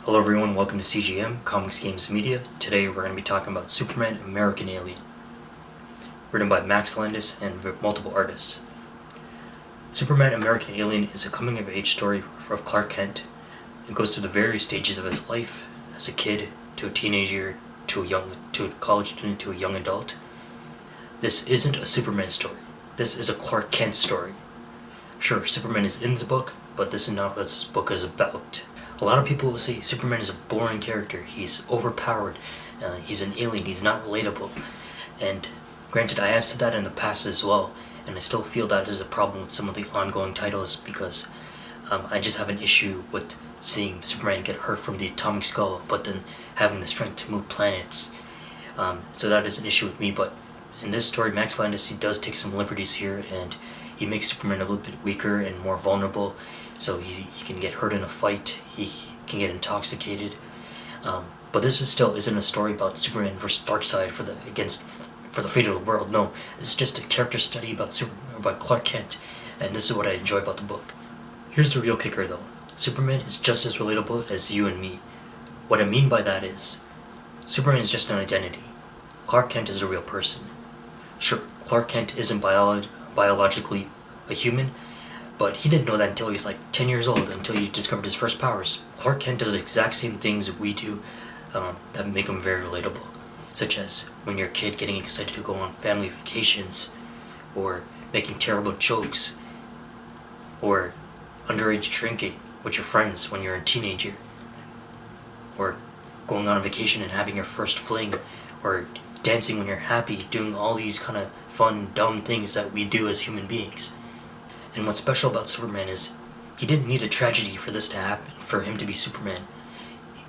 Hello everyone, welcome to CGM, Comics Games Media. Today we're going to be talking about Superman American Alien, written by Max Landis and multiple artists. Superman American Alien is a coming-of-age story of Clark Kent. It goes through the various stages of his life, as a kid, to a teenager, to a college student, to a young adult. This isn't a Superman story. This is a Clark Kent story. Sure, Superman is in the book, but this is not what this book is about. A lot of people will say Superman is a boring character, he's overpowered, he's an alien, he's not relatable. And granted, I have said that in the past as well, and I still feel that is a problem with some of the ongoing titles because I just have an issue with seeing Superman get hurt from the atomic skull, but then having the strength to move planets. So that is an issue with me, but in this story, Max Landis, he does take some liberties here, and he makes Superman a little bit weaker and more vulnerable. So he can get hurt in a fight, he can get intoxicated, but this still isn't a story about Superman versus Darkseid for the fate of the world. No, it's just a character study about Clark Kent, and this is what I enjoy about the book. Here's the real kicker though, Superman is just as relatable as you and me. What I mean by that is, Superman is just an identity. Clark Kent is a real person. Sure, Clark Kent isn't biologically a human, but he didn't know that until he was like 10 years old, until he discovered his first powers. Clark Kent does the exact same things we do that make him very relatable. Such as when you're a kid getting excited to go on family vacations, or making terrible jokes, or underage drinking with your friends when you're a teenager, or going on a vacation and having your first fling, or dancing when you're happy, doing all these kind of fun, dumb things that we do as human beings. And what's special about Superman is he didn't need a tragedy for this to happen, for him to be Superman.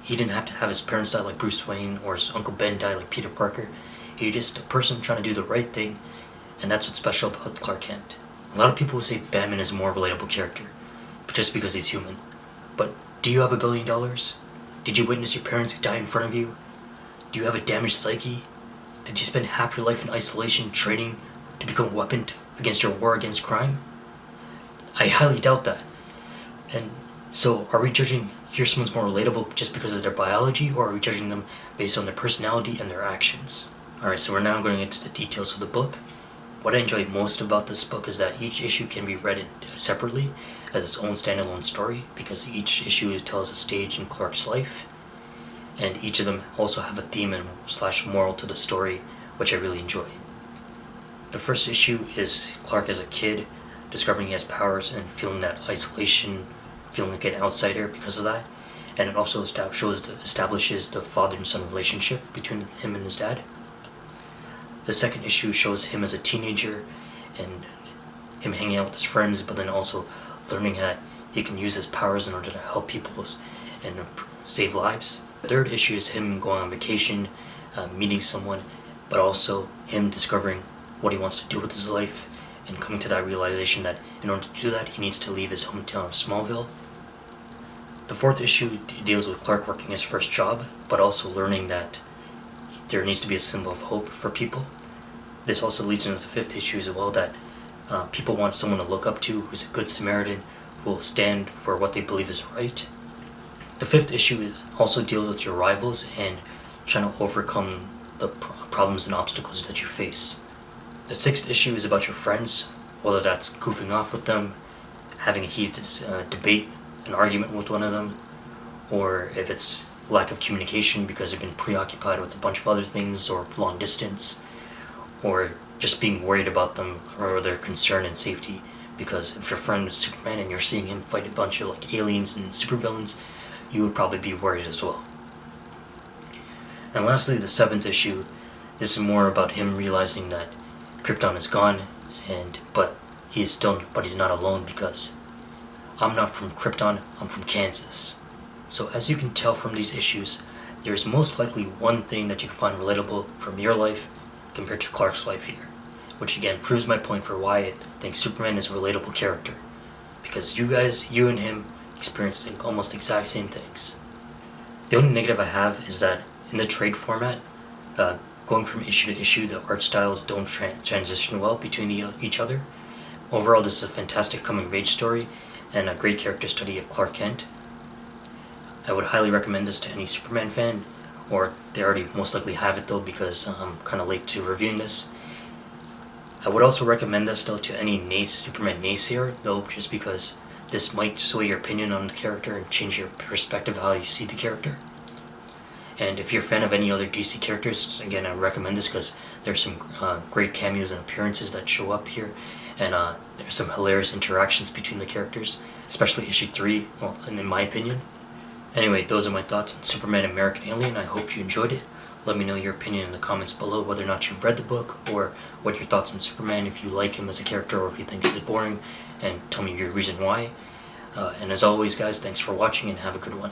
He didn't have to have his parents die like Bruce Wayne or his Uncle Ben die like Peter Parker. He's just a person trying to do the right thing, and that's what's special about Clark Kent. A lot of people will say Batman is a more relatable character, just because he's human. But do you have $1 billion? Did you witness your parents die in front of you? Do you have a damaged psyche? Did you spend half your life in isolation training to become a weapon against your war against crime? I highly doubt that. And so, are we judging here someone's more relatable just because of their biology, or are we judging them based on their personality and their actions? Alright, so we're now going into the details of the book. What I enjoy most about this book is that each issue can be read separately as its own standalone story, because each issue tells a stage in Clark's life, and each of them also have a theme and / moral to the story, which I really enjoy. The first issue is Clark as a kid, discovering he has powers and feeling that isolation, feeling like an outsider because of that. And it also establishes the father and son relationship between him and his dad. The second issue shows him as a teenager and him hanging out with his friends, but then also learning that he can use his powers in order to help people and save lives. The third issue is him going on vacation, meeting someone, but also him discovering what he wants to do with his life, and coming to that realization that in order to do that, he needs to leave his hometown of Smallville. The fourth issue deals with Clark working his first job, but also learning that there needs to be a symbol of hope for people. This also leads into the fifth issue as well, that people want someone to look up to who's a good Samaritan, who will stand for what they believe is right. The fifth issue also deals with your rivals and trying to overcome the problems and obstacles that you face. The sixth issue is about your friends, whether that's goofing off with them, having a heated debate, an argument with one of them, or if it's lack of communication because they've been preoccupied with a bunch of other things, or long distance, or just being worried about them or their concern and safety, because if your friend is Superman and you're seeing him fight a bunch of like aliens and supervillains, you would probably be worried as well. And lastly, the seventh issue, this is more about him realizing that Krypton is gone, but he's not alone, because I'm not from Krypton, I'm from Kansas. So as you can tell from these issues, there is most likely one thing that you can find relatable from your life compared to Clark's life here, which again proves my point for why I think Superman is a relatable character, because you and him experienced almost the exact same things. The only negative I have is that in the trade format, going from issue to issue, the art styles don't transition well between each other. Overall, this is a fantastic coming-of-age story and a great character study of Clark Kent. I would highly recommend this to any Superman fan, or they already most likely have it though because I'm kind of late to reviewing this. I would also recommend this though to any Superman naysayer though, just because this might sway your opinion on the character and change your perspective of how you see the character. And if you're a fan of any other DC characters, again, I recommend this because there's some great cameos and appearances that show up here, and there's some hilarious interactions between the characters, especially issue 3, well, and in my opinion. Anyway, those are my thoughts on Superman American Alien. I hope you enjoyed it. Let me know your opinion in the comments below, whether or not you've read the book, or what your thoughts on Superman, if you like him as a character, or if you think he's boring, and tell me your reason why. And as always, guys, thanks for watching, and have a good one.